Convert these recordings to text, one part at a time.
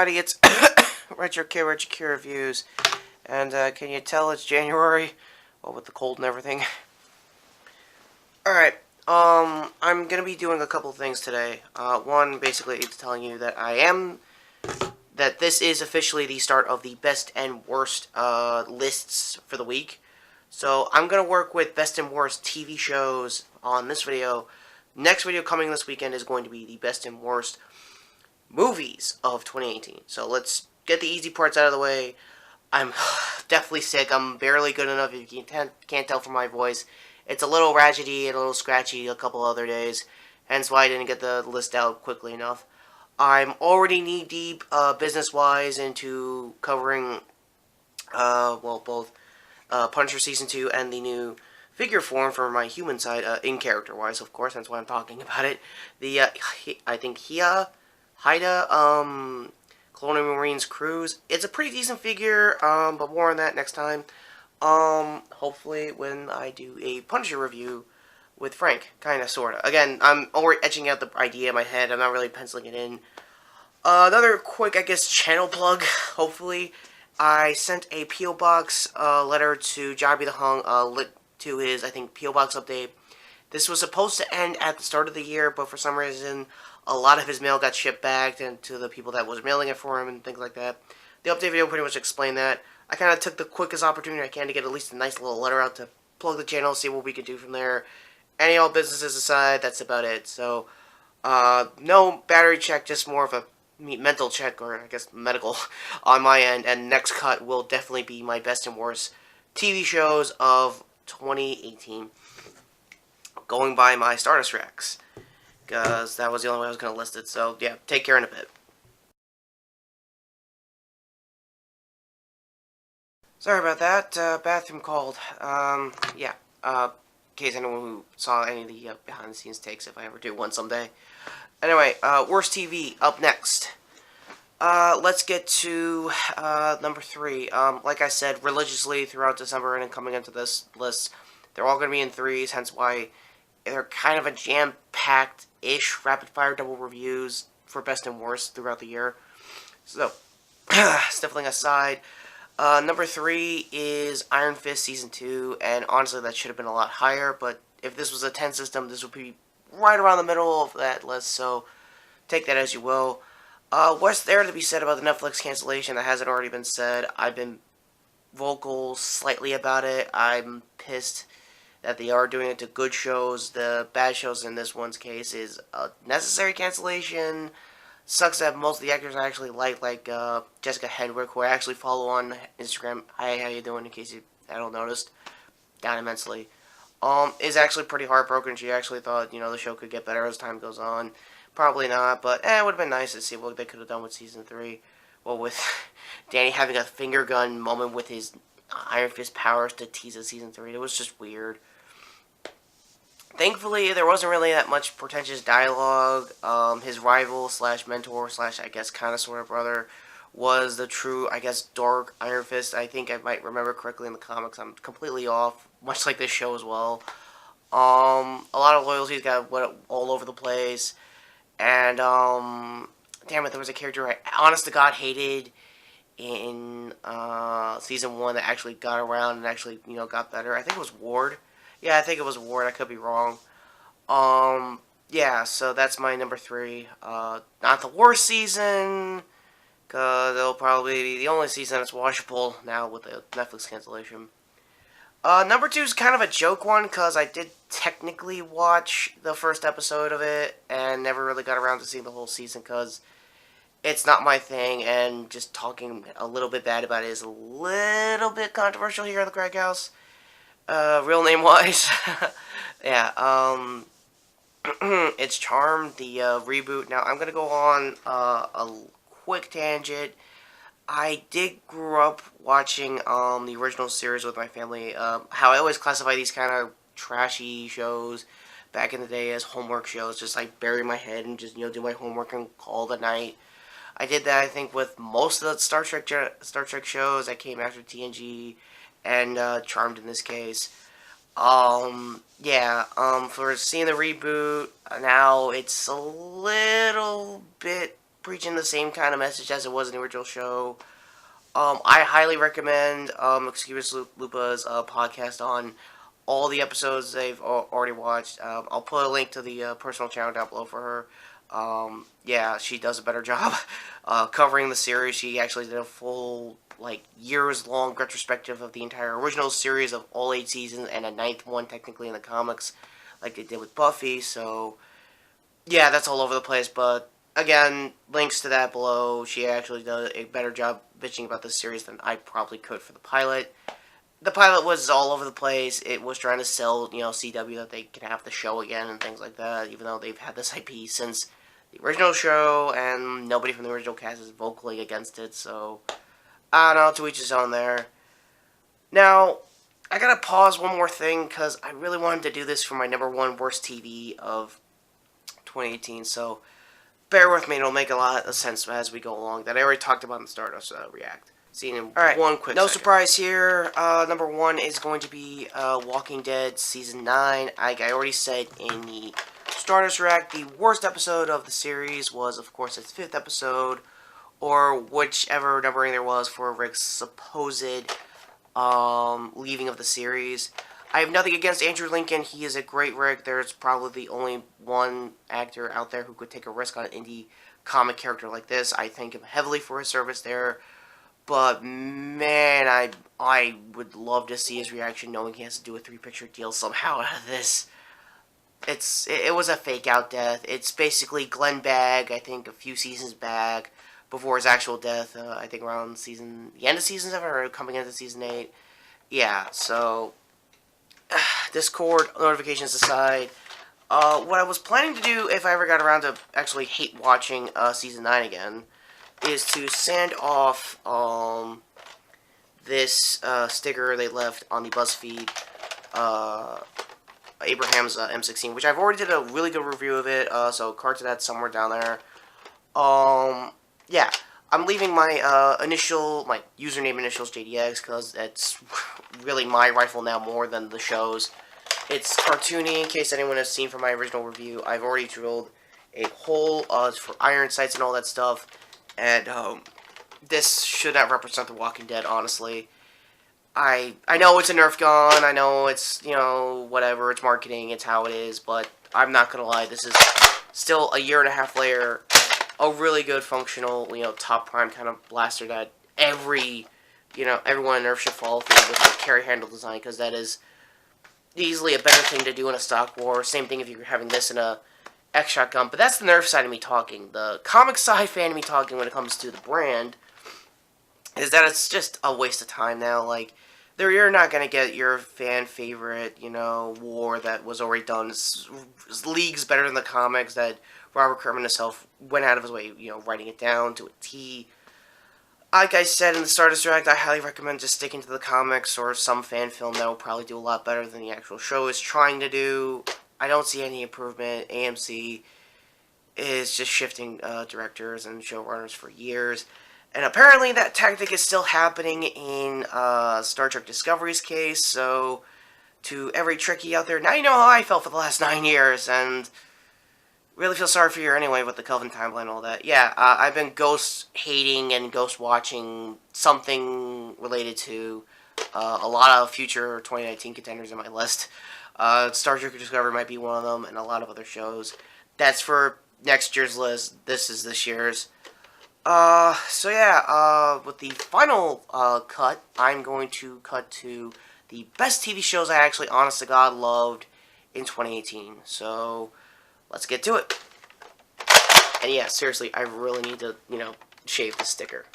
everybody, it's Retrokid Reviews, and can you tell it's January? Well, with the cold and everything. Alright, I'm gonna be doing a couple things today. One, basically, it's telling you that that this is officially the start of the best and worst, lists for the week. So, I'm gonna work with best and worst TV shows on this video. Next video coming this weekend is going to be the best and worst movies of 2018. So let's get the easy parts out of the way. I'm definitely sick. I'm barely good enough if you can't tell from my voice. It's a little ratchety and a little scratchy a couple other days, hence why I didn't get the list out quickly enough. I'm already knee-deep, business-wise, into covering, both Punisher Season 2 and the new figure form for my human side, in character-wise, of course, that's why I'm talking about it. The, I think Haida, Colonial Marines Cruise. It's a pretty decent figure, but more on that next time. Hopefully when I do a Punisher review with Frank, kinda, sorta. Again, I'm already etching out the idea in my head, I'm not really penciling it in. Another quick, I guess, channel plug, hopefully. I sent a P.O. Box, letter to Jobby the Hung, to his, I think, P.O. Box update. This was supposed to end at the start of the year, but for some reason, a lot of his mail got shipped back to the people that was mailing it for him and things like that. The update video pretty much explained that. I kind of took the quickest opportunity I can to get at least a nice little letter out to plug the channel, see what we could do from there. Any old businesses aside, that's about it. So, no battery check, just more of a mental check, or I guess medical, on my end. And next cut will definitely be my best and worst TV shows of 2018. Going by my Stardust Rex, because that was the only way I was going to list it. So, yeah, take care in a bit. Sorry about that, bathroom called. Yeah, in case anyone who saw any of the behind-the-scenes takes, if I ever do one someday. Anyway, worst TV, up next. Let's get to, number 3. Like I said, religiously throughout December and coming into this list, they're all going to be in 3s, hence why they're kind of a jam-packed-ish rapid-fire double reviews for best and worst throughout the year. So, sniffling aside, number 3 is Iron Fist Season 2, and honestly that should have been a lot higher, but if this was a 10 system, this would be right around the middle of that list, so take that as you will. What's there to be said about the Netflix cancellation that hasn't already been said? I've been vocal slightly about it. I'm pissed that they are doing it to good shows. The bad shows in this one's case is a necessary cancellation. Sucks that most of the actors I actually like Jessica Henwick, who I actually follow on Instagram. Hi, how you doing? In case you hadn't noticed, down immensely. Is actually pretty heartbroken. She actually thought, the show could get better as time goes on. Probably not, but it would have been nice to see what they could have done with Season 3. Well, with Danny having a finger gun moment with his Iron Fist powers to tease a Season 3. It was just weird. Thankfully, there wasn't really that much pretentious dialogue. His rival slash mentor slash, I guess, kind of sort of brother was the true, I guess, dark Iron Fist. I think I might remember correctly in the comics. I'm completely off, much like this show as well. A lot of loyalties got all over the place. And, damn it, there was a character I, honest to God, hated in, Season 1 that actually got around and actually, got better. I think it was Ward. Yeah, I think it was Ward. I could be wrong. Yeah, so that's my number 3. Not the worst season, because it'll probably be the only season that's watchable now with the Netflix cancellation. Number 2 is kind of a joke one, because I did technically watch the first episode of it, and never really got around to seeing the whole season, because it's not my thing, and just talking a little bit bad about it is a little bit controversial here at the Greg House. Real name-wise. Yeah, it's Charmed, the, reboot. Now, I'm gonna go on, a quick tangent. I did grow up watching, the original series with my family. How I always classify these kind of trashy shows back in the day as homework shows. Just, like, bury my head and just, do my homework and call it a night. I did that, I think, with most of the Star Trek shows that came after TNG, and Charmed in this case. Yeah, for seeing the reboot, now it's a little bit preaching the same kind of message as it was in the original show. I highly recommend Excuse Lupa's podcast on all the episodes they've already watched. I'll put a link to the personal channel down below for her. Yeah, she does a better job covering the series. She actually did a full, like, years-long retrospective of the entire original series of all 8 seasons, and a 9th one, technically, in the comics, like they did with Buffy, so, yeah, that's all over the place, but, again, links to that below. She actually does a better job bitching about this series than I probably could for the pilot. The pilot was all over the place. It was trying to sell, CW that they can have the show again and things like that, even though they've had this IP since the original show, and nobody from the original cast is vocally against it, so I don't know, to each his own there. Now, I gotta pause one more thing, because I really wanted to do this for my #1 worst TV of 2018, so bear with me, it'll make a lot of sense as we go along, that I already talked about in the Stardust React. Seeing in one quick second. Surprise here, #1 is going to be Walking Dead Season 9. Like I already said in the Stardust React, the worst episode of the series was, of course, its 5th episode, or whichever numbering there was for Rick's supposed leaving of the series. I have nothing against Andrew Lincoln. He is a great Rick. There's probably the only one actor out there who could take a risk on an indie comic character like this. I thank him heavily for his service there. But, man, I would love to see his reaction knowing he has to do a 3-picture deal somehow out of this. It was a fake-out death. It's basically Glenn Bagg, I think, a few seasons back, before his actual death, I think around the end of Season 7, or coming into Season 8. Yeah, so, Discord notifications aside, what I was planning to do, if I ever got around to actually hate watching Season 9 again, is to send off this sticker they left on the BuzzFeed Abraham's M16, which I've already did a really good review of it, so card to that somewhere down there. Yeah, I'm leaving my my username initials JDX, because that's really my rifle now more than the show's. It's cartoony, in case anyone has seen from my original review. I've already drilled a hole for iron sights and all that stuff. And, this should not represent The Walking Dead, honestly. I know it's a Nerf gun, I know it's, whatever, it's marketing, it's how it is, but I'm not gonna lie, this is still a 1.5 year later, a really good, functional, top prime kind of blaster that everyone in Nerf should follow through with the carry handle design, because that is easily a better thing to do in a stock war. Same thing if you're having this in a X-Shotgun, but that's the Nerf side of me talking. The comic side fan of me talking when it comes to the brand is that it's just a waste of time now. Like, you're not going to get your fan favorite, war that was already done. It's leagues better than the comics that Robert Kirkman himself went out of his way, writing it down to a T. Like I said in the Stardust Direct, I highly recommend just sticking to the comics or some fan film that will probably do a lot better than the actual show is trying to do. I don't see any improvement. AMC is just shifting directors and showrunners for years. And apparently that tactic is still happening in Star Trek Discovery's case, so to every Trekkie out there, now you know how I felt for the last 9 years, and really feel sorry for you anyway with the Kelvin timeline and all that. Yeah, I've been ghost-hating and ghost-watching something related to a lot of future 2019 contenders in my list. Star Trek Discovery might be one of them, and a lot of other shows. That's for next year's list. This is this year's. So yeah, with the final cut, I'm going to cut to the best TV shows I actually, honest to God, loved in 2018. So, let's get to it. And yeah, seriously, I really need to, shave the sticker.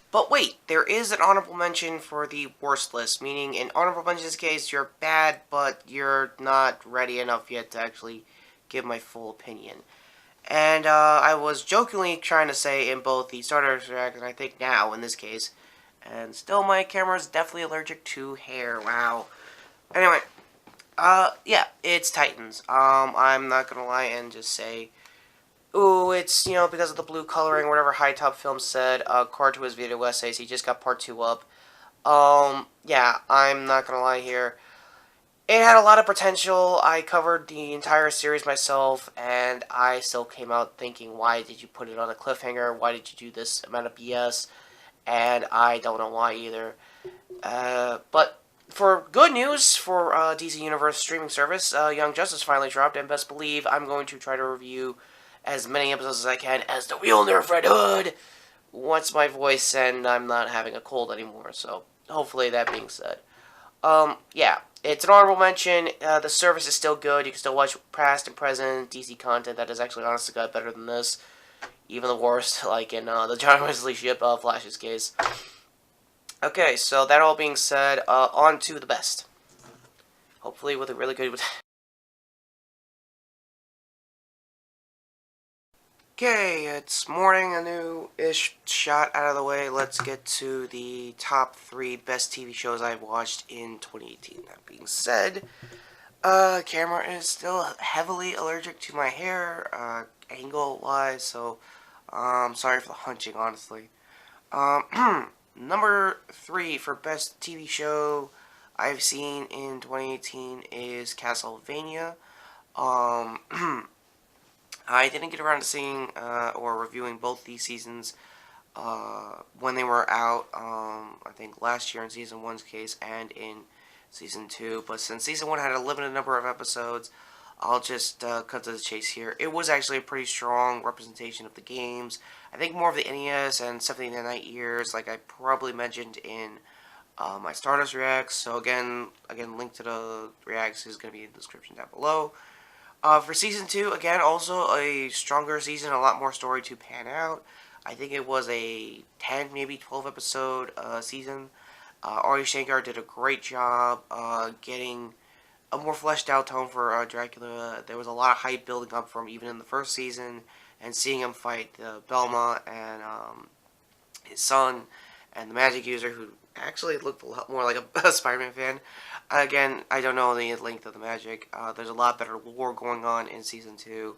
But wait, there is an honorable mention for the worst list, meaning in honorable mention's case, you're bad, but you're not ready enough yet to actually give my full opinion. And I was jokingly trying to say in both the Stardust React and I think now in this case, and still my camera is definitely allergic to hair. Wow. Anyway, yeah, it's Titans. I'm not gonna lie and just say, ooh, it's because of the blue coloring, whatever High Top Film said. Card to his video essays, he just got part 2 up. Yeah, I'm not gonna lie here. It had a lot of potential. I covered the entire series myself, and I still came out thinking, why did you put it on a cliffhanger? Why did you do this amount of BS? And I don't know why either. But for good news for DC Universe streaming service, Young Justice finally dropped, and best believe I'm going to try to review as many episodes as I can as the real Nerf Red Hood once my voice and I'm not having a cold anymore. So hopefully, that being said, yeah, it's an honorable mention. The service is still good. You can still watch past and present DC content that is actually, honestly, got better than this. Even the worst, like in the John Wesley ship Flash's case. Okay, so that all being said, on to the best. Hopefully with a really good... Okay, it's morning, a new-ish shot out of the way. Let's get to the top 3 best TV shows I've watched in 2018. That being said, camera is still heavily allergic to my hair, angle-wise, so, sorry for the hunching, honestly. Number 3 for best TV show I've seen in 2018 is Castlevania. I didn't get around to seeing or reviewing both these seasons when they were out. I think last year in Season 1's case and in Season 2. But since Season 1 had a limited number of episodes, I'll just cut to the chase here. It was actually a pretty strong representation of the games. I think more of the NES and Symphony of the Night years, like I probably mentioned in my Stardust Reacts. So again, link to the Reacts is going to be in the description down below. For Season 2, again, also a stronger season, a lot more story to pan out. I think it was a 10, maybe 12 episode season. Ari Shankar did a great job getting a more fleshed out tone for Dracula. There was a lot of hype building up from even in the first season, and seeing him fight Belma and his son and the magic user, who actually looked a lot more like a Spider-Man fan. Again, I don't know the length of the magic. There's a lot better lore going on in Season 2.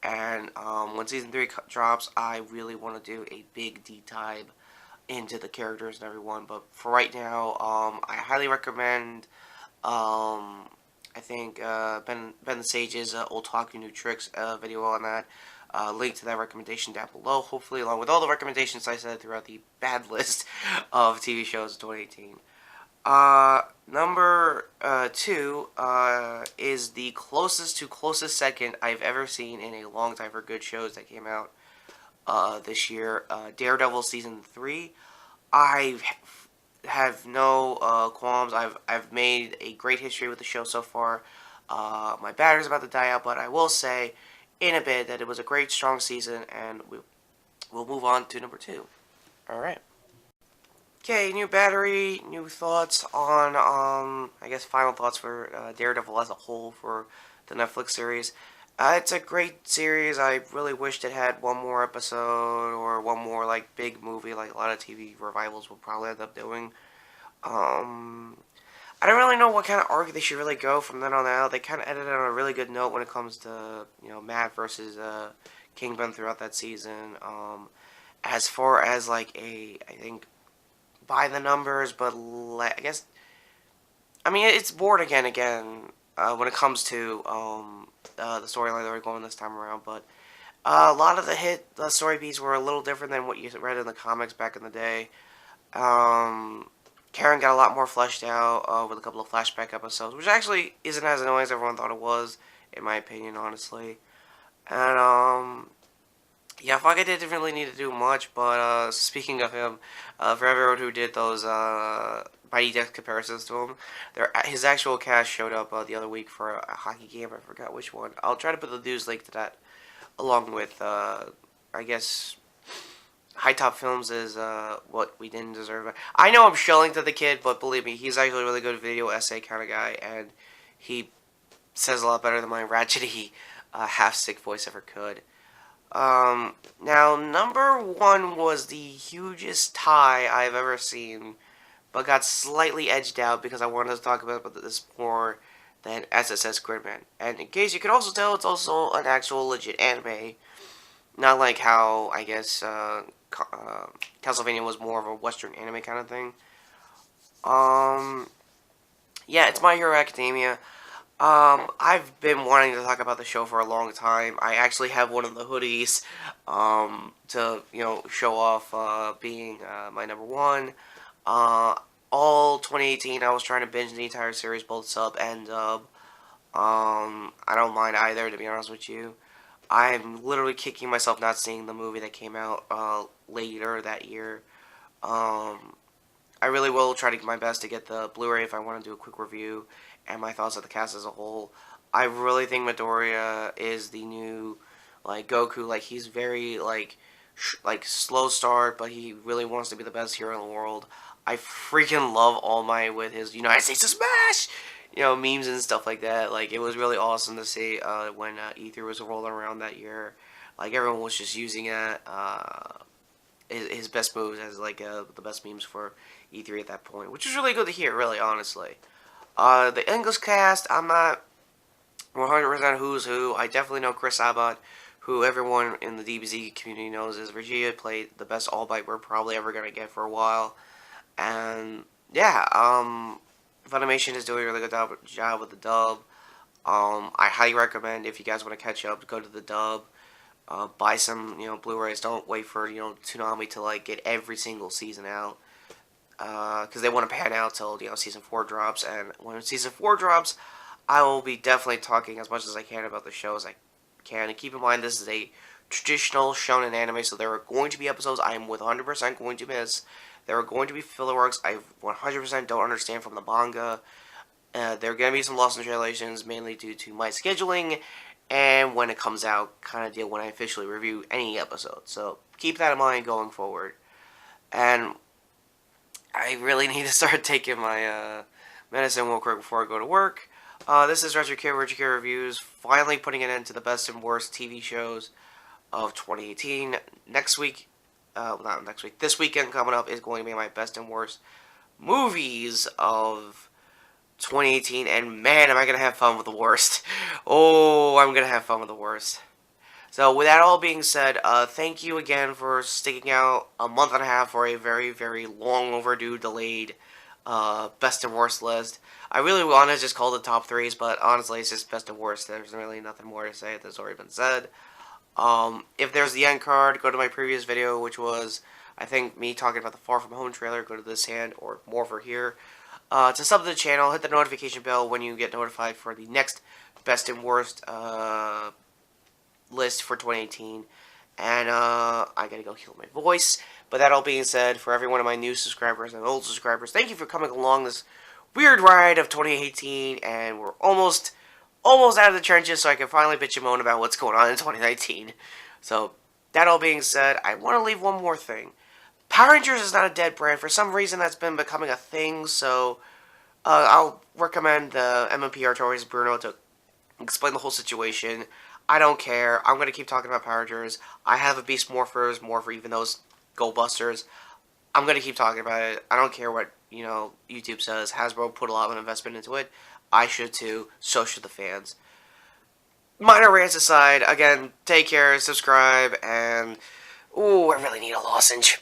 And when Season 3 drops, I really want to do a big deep dive into the characters and everyone. But for right now, I highly recommend, I think, Ben the Sage's Old Talking New Tricks video on that. Link to that recommendation down below, hopefully, along with all the recommendations I said throughout the bad list of TV shows of 2018. Number 2 is the closest second I've ever seen in a long time for good shows that came out this year. Daredevil Season 3. I have no qualms. I've made a great history with the show so far. My battery's about to die out, but I will say in a bit that it was a great, strong season, and we'll move on to number 2. Alright. Okay, new battery, new thoughts on, I guess final thoughts for Daredevil as a whole for the Netflix series. It's a great series. I really wished it had one more episode or one more, like, big movie like a lot of TV revivals will probably end up doing. I don't really know what kind of arc they should really go from then on out. They kind of ended on a really good note when it comes to, Matt versus Kingpin throughout that season. As far as, like, I think, by the numbers, but I guess, I mean, it's bored again, when it comes to the storyline that we're going this time around, but a lot of the story beats were a little different than what you read in the comics back in the day. Karen got a lot more fleshed out with a couple of flashback episodes, which actually isn't as annoying as everyone thought it was, in my opinion, honestly. And, yeah, Foggy didn't really need to do much, but speaking of him, for everyone who did those Mighty Ducks comparisons to him, his actual cast showed up the other week for a hockey game. I forgot which one. I'll try to put the news link to that, along with, I guess, High Top Films is what we didn't deserve. I know I'm shelling to the kid, but believe me, he's actually a really good video essay kind of guy, and he says a lot better than my ratchety half-sick voice ever could. Now, number 1 was the hugest tie I've ever seen, but got slightly edged out because I wanted to talk about this more than SSS Gridman. And in case you can also tell, it's also an actual legit anime. Not like how, I guess, Castlevania was more of a Western anime kind of thing. Yeah, it's My Hero Academia. I've been wanting to talk about the show for a long time. I actually have one of the hoodies, to, show off, being, my number one. Uh, all 2018, I was trying to binge the entire series, both sub and dub. I don't mind either, to be honest with you. I'm literally kicking myself not seeing the movie that came out, later that year. Um, I really will try to do my best to get the Blu-ray if I want to do a quick review and my thoughts of the cast as a whole. I really think Midoriya is the new, like, Goku. Like, he's very, like slow start, but he really wants to be the best hero in the world. I freaking love All Might with his United States of Smash, memes and stuff like that. Like, it was really awesome to see, when E3 was rolling around that year. Like, everyone was just using it. His best moves as like the best memes for E3 at that point, which is really good to hear, really, honestly. The English cast, I'm not 100% who's who. I definitely know Chris Abbott, who everyone in the DBZ community knows is Vegeta, played the best All Might we're probably ever going to get for a while. And, yeah, Funimation is doing a really good job with the dub. I highly recommend, if you guys want to catch up, go to the dub. Buy some, Blu-rays. Don't wait for, Toonami to, like, get every single season out. Because they want to pan out till, Season 4 drops. And when Season 4 drops, I will be definitely talking as much as I can about the show as I can. And keep in mind, this is a traditional shonen anime, so there are going to be episodes I am with 100% going to miss. There are going to be filler works I 100% don't understand from the manga. There are going to be some lost in translations, mainly due to my scheduling and when it comes out kind of deal when I officially review any episode. So keep that in mind going forward. And I really need to start taking my medicine real quick before I go to work. This is Retrokid Reviews, finally putting an end to the best and worst TV shows of 2018. Next week, not next week, this weekend coming up is going to be my best and worst movies of 2018, and man, am I going to have fun with the worst. Oh, I'm going to have fun with the worst. So, with that all being said, thank you again for sticking out a month and a half for a very, very long overdue, delayed, best and worst list. I really want to just call the top threes, but honestly, it's just best and worst. There's really nothing more to say that's already been said. If there's the end card, go to my previous video, which was, I think, me talking about the Far From Home trailer. Go to this hand, or more for here. To sub to the channel, hit the notification bell when you get notified for the next best and worst list for 2018. And I gotta go heal my voice. But that all being said, for every one of my new subscribers and old subscribers, thank you for coming along this weird ride of 2018. And we're almost out of the trenches, so I can finally bitch and moan about what's going on in 2019. So, that all being said, I want to leave one more thing. Power Rangers is not a dead brand. For some reason, that's been becoming a thing, so I'll recommend the MMP Artorias Bruno to explain the whole situation. I don't care. I'm going to keep talking about Power Rangers. I have a Beast Morpher, even those Go Busters. I'm going to keep talking about it. I don't care what, YouTube says. Hasbro put a lot of investment into it. I should too. So should the fans. Minor rants aside, again, take care, subscribe, and ooh, I really need a lozenge.